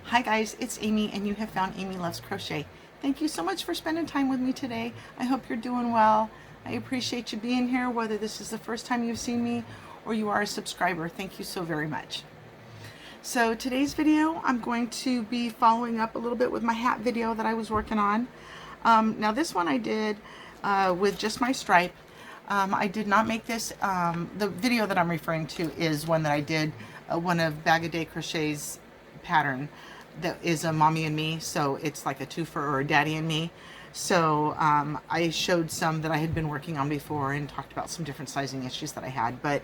Hi guys, it's Amy and you have found Amy Loves Crochet. Thank you so much for spending time with me today. I hope you're doing well. I appreciate you being here, whether this is the first time you've seen me or you are a subscriber. Thank you so very much. So today's video, I'm going to be following up a little bit with my hat video that I was working on. Now this one I did with just my stripe. I did not make this. The video that I'm referring to is one that I did, one of Bag O' Day Crochet's pattern that is a mommy and me, so it's like a twofer or a daddy and me. So I showed some that I had been working on before and talked about some different sizing issues that I had, but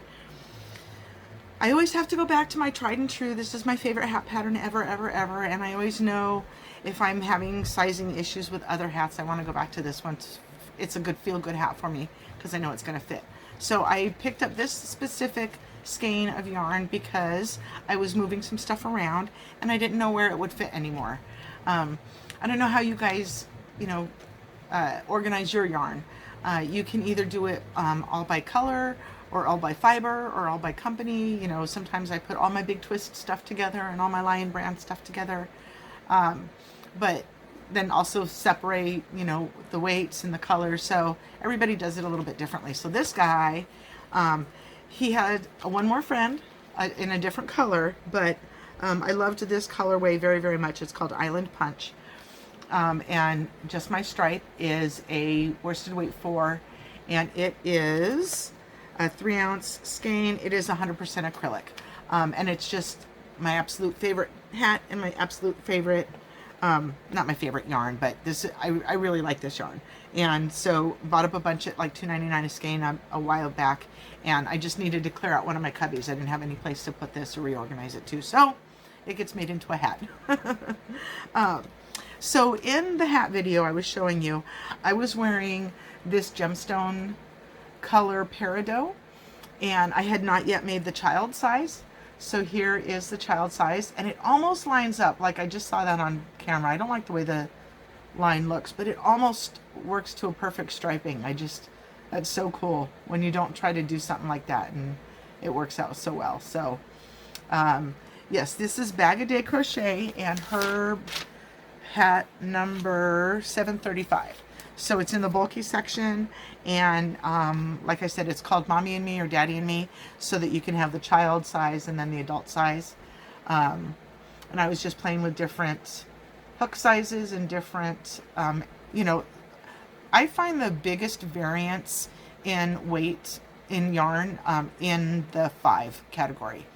I always have to go back to my tried and true. This is my favorite hat pattern ever, and I always know if I'm having sizing issues with other hats, I want to go back to this one. It's a good feel-good hat for me because I know it's going to fit. So I picked up this specific skein of yarn because I was moving some stuff around and I didn't know where it would fit anymore. I don't know how you guys, organize your yarn. You can either do it all by color or all by fiber or all by company. Sometimes I put all my Big Twist stuff together and all my Lion Brand stuff together. But then also separate, the weights and the colors. So everybody does it a little bit differently. So this guy, he had one more friend in a different color, but I loved this colorway very, very much. It's called Island Punch. And just my stripe is a worsted weight 4, and it is a 3-ounce skein. It is 100% acrylic. And it's just my absolute favorite hat and my absolute favorite, not my favorite yarn, but this, I really like this yarn. And so bought up a bunch at like $2.99 a skein a while back, and I just needed to clear out one of my cubbies. I didn't have any place to put this or reorganize it to, so it gets made into a hat. So in the hat video I was showing you, I was wearing this gemstone color peridot, and I had not yet made the child size. So here is the child size, and it almost lines up. Like, I just saw that on camera. I don't like the way the line looks, but it almost works to a perfect striping. That's so cool when you don't try to do something like that and it works out so well. So yes, this is Bag O' Day Crochet and her hat number 735. So it's in the bulky section, and like I said, it's called Mommy and Me or Daddy and Me, so that you can have the child size and then the adult size. And I was just playing with different hook sizes and different, I find the biggest variance in weight in yarn in the 5 category.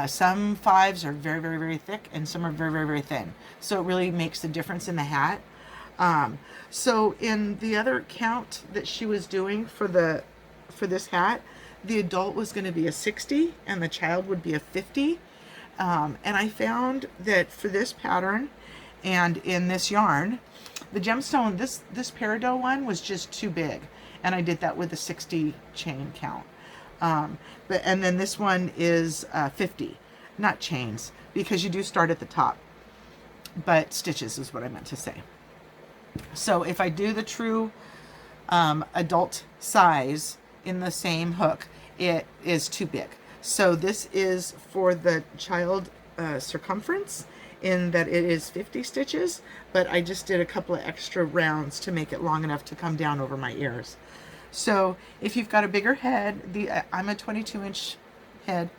Some 5s are very, very, very thick, and some are very, very, very thin. So it really makes the difference in the hat. So in the other count that she was doing for this hat, the adult was going to be a 60 and the child would be a 50. And I found that for this pattern and in this yarn, the gemstone, this peridot one was just too big, and I did that with a 60 chain count. And then this one is 50, not chains, because you do start at the top, but stitches is what I meant to say. So if I do the true adult size in the same hook, it is too big. So this is for the child circumference, in that it is 50 stitches, but I just did a couple of extra rounds to make it long enough to come down over my ears. So if you've got a bigger head, I'm a 22-inch head,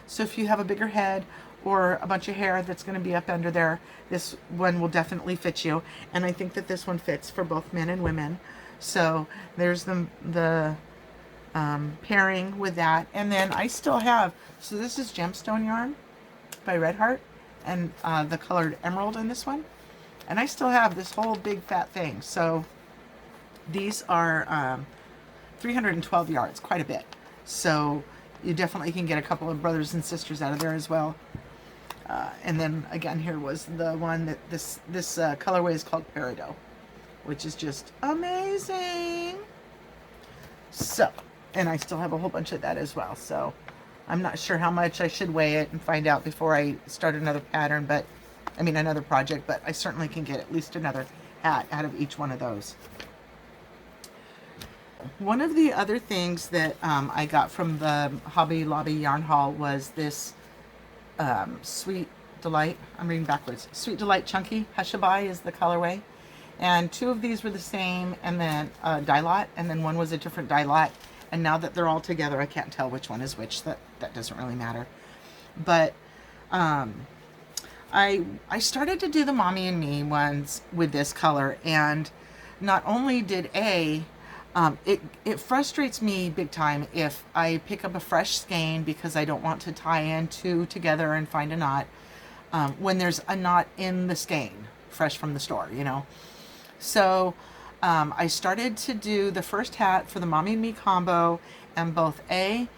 so if you have a bigger head or a bunch of hair that's going to be up under there, this one will definitely fit you. And I think that this one fits for both men and women. So there's the pairing with that. And then I still have, so this is gemstone yarn by Red Heart, and the colored emerald in this one. And I still have this whole big fat thing. So these are 312 yards, quite a bit. So you definitely can get a couple of brothers and sisters out of there as well. And then again, here was the one that this colorway is called Peridot, which is just amazing. So, and I still have a whole bunch of that as well. So I'm not sure how much I should weigh it and find out before I start another pattern, but I mean another project, but I certainly can get at least another hat out of each one of those. One of the other things that I got from the Hobby Lobby yarn haul was this sweet Delight. I'm reading backwards. Sweet Delight Chunky Hushabye is the colorway. And 2 of these were the same, and then dye lot, and then one was a different dye lot. And now that they're all together, I can't tell which one is which. That doesn't really matter. But I started to do the Mommy and Me ones with this color, and not only did it frustrates me big time if I pick up a fresh skein because I don't want to tie in 2 together and find a knot when there's a knot in the skein, fresh from the store, you know. So I started to do the first hat for the Mommy and Me combo, and both A,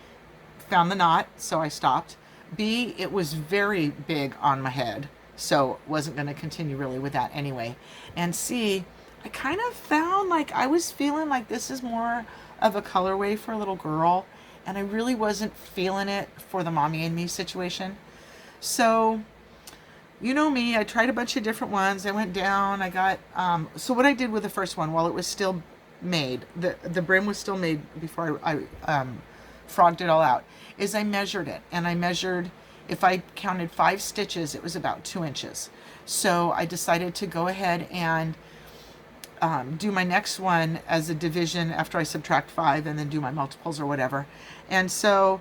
found the knot, so I stopped. B, it was very big on my head, so wasn't going to continue really with that anyway. And C, I kind of found like I was feeling like this is more of a colorway for a little girl, and I really wasn't feeling it for the Mommy and Me situation. So you know me, I tried a bunch of different ones. I went down, I got, so what I did with the first one, while it was still made, the brim was still made before I frogged it all out, is I measured it. And I measured, if I counted 5 stitches, it was about 2 inches. So I decided to go ahead and do my next one as a division after I subtract 5 and then do my multiples or whatever. And so,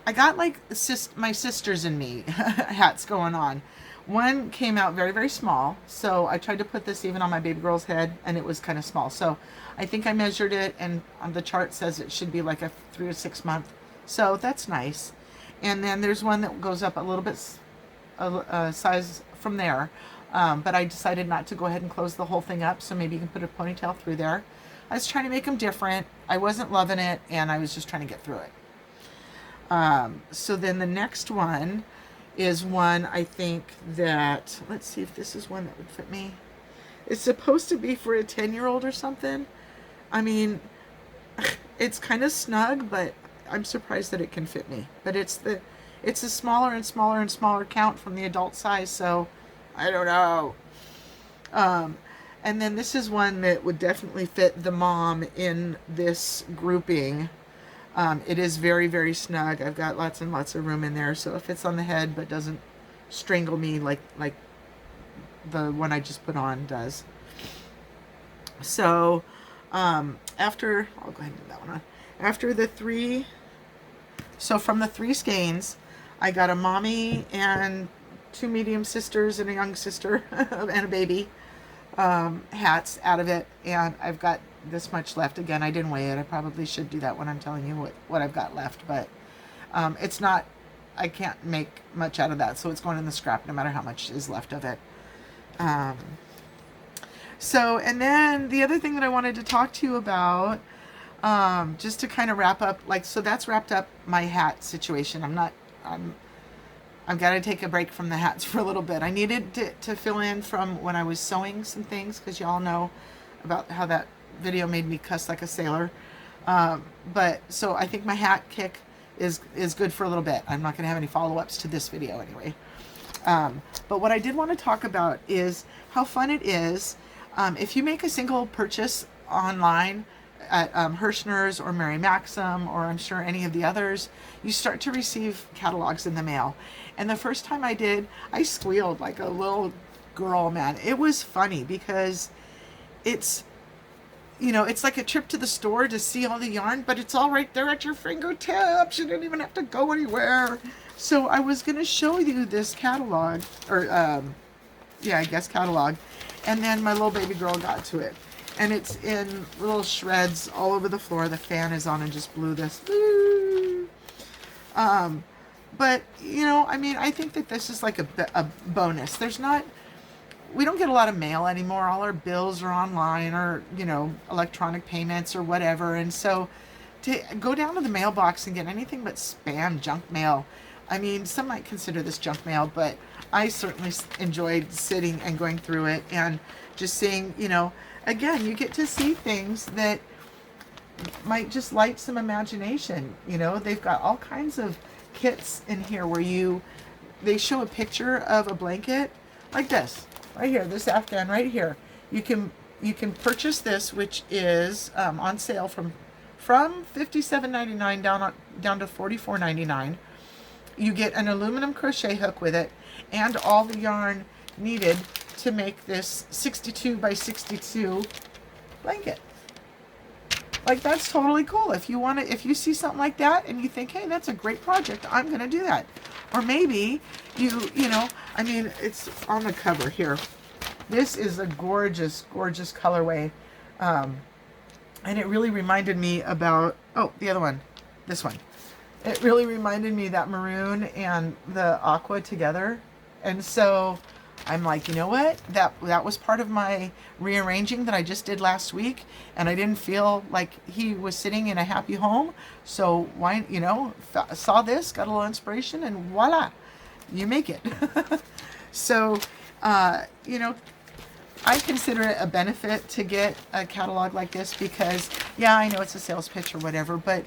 I got like my sisters and me hats going on. One came out very, very small. So I tried to put this even on my baby girl's head, and it was kind of small. So I think I measured it, and on the chart says it should be like a 3 to 6 month. So that's nice. And then there's one that goes up a little bit size from there. But I decided not to go ahead and close the whole thing up. So maybe you can put a ponytail through there. I was trying to make them different. I wasn't loving it, and I was just trying to get through it. So then the next one is one I think that, let's see if this is one that would fit me. It's supposed to be for a 10-year-old or something. I mean, it's kind of snug, but I'm surprised that it can fit me. But it's a smaller and smaller and smaller count from the adult size, so I don't know. And then this is one that would definitely fit the mom in this grouping. It is very, very snug. I've got lots and lots of room in there, so it fits on the head but doesn't strangle me like the one I just put on does. So after, I'll go ahead and put that one on. After the 3, so from the 3 skeins, I got a mommy and 2 medium sisters and a young sister and a baby hats out of it, and I've got this much left. Again, I didn't weigh it. I probably should do that when I'm telling you what I've got left, but it's not, I can't make much out of that, so it's going in the scrap no matter how much is left of it. So, and then the other thing that I wanted to talk to you about, just to kind of wrap up, like, so that's wrapped up my hat situation. I've got to take a break from the hats for a little bit. I needed to fill in from when I was sewing some things, because y'all know about how that video made me cuss like a sailor. But so I think my hat kick is good for a little bit. I'm not going to have any follow-ups to this video anyway. But what I did want to talk about is how fun it is if you make a single purchase online at Hirschner's or Mary Maxim, or I'm sure any of the others, you start to receive catalogs in the mail. And the first time I did, I squealed like a little girl, man. It was funny because it's, you know, it's like a trip to the store to see all the yarn, but it's all right there at your fingertips. You don't even have to go anywhere. So I was going to show you this catalog, or yeah, I guess catalog. And then my little baby girl got to it. And it's in little shreds all over the floor. The fan is on and just blew this. But, you know, I mean, I think that this is like a bonus. There's not, we don't get a lot of mail anymore. All our bills are online, or, you know, electronic payments or whatever. And so to go down to the mailbox and get anything but spam, junk mail. I mean, some might consider this junk mail, but I certainly enjoyed sitting and going through it and just seeing, you know, again, you get to see things that might just light some imagination. You know, they've got all kinds of kits in here where they show a picture of a blanket like this right here, this Afghan right here. You can purchase this, which is on sale from $57.99 down to $44.99. You get an aluminum crochet hook with it and all the yarn needed to make this 62 by 62 blanket. Like, that's totally cool. If you want to, if you see something like that and you think, hey, that's a great project, I'm going to do that. Or maybe you know, I mean, it's on the cover here. This is a gorgeous, gorgeous colorway. And it really reminded me about, oh, the other one, this one. It really reminded me that maroon and the aqua together. And so I'm like, you know what? That was part of my rearranging that I just did last week. And I didn't feel like he was sitting in a happy home. So why, you know, saw this, got a little inspiration, and voila, you make it. So, you know, I consider it a benefit to get a catalog like this because, yeah, I know it's a sales pitch or whatever, but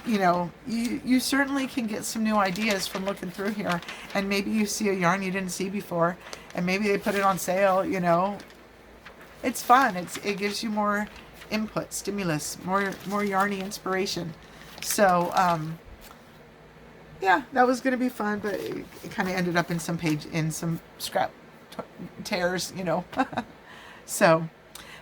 you know, you certainly can get some new ideas from looking through here, and maybe you see a yarn you didn't see before, and maybe they put it on sale. You know, it's fun. It gives you more input, stimulus, more yarny inspiration. So yeah, that was gonna be fun, but it kind of ended up in some scrap tears, you know. So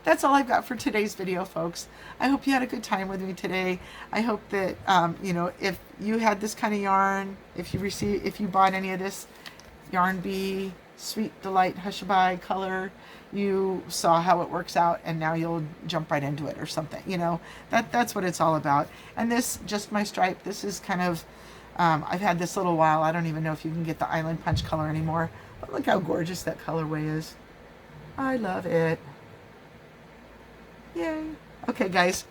that's all I've got for today's video, folks. I hope you had a good time with me today. I hope that, you know, if you had this kind of yarn, if you bought any of this Yarn Bee, Sweet Delight, Hushabye color, you saw how it works out, and now you'll jump right into it or something. You know, that's what it's all about. And this, Just My Stripe, this is kind of, I've had this a little while. I don't even know if you can get the Island Punch color anymore. But look how gorgeous that colorway is. I love it. Yay. Okay, guys,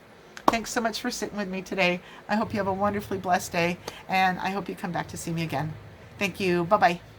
thanks so much for sitting with me today. I hope you have a wonderfully blessed day, and I hope you come back to see me again. Thank you. Bye-bye.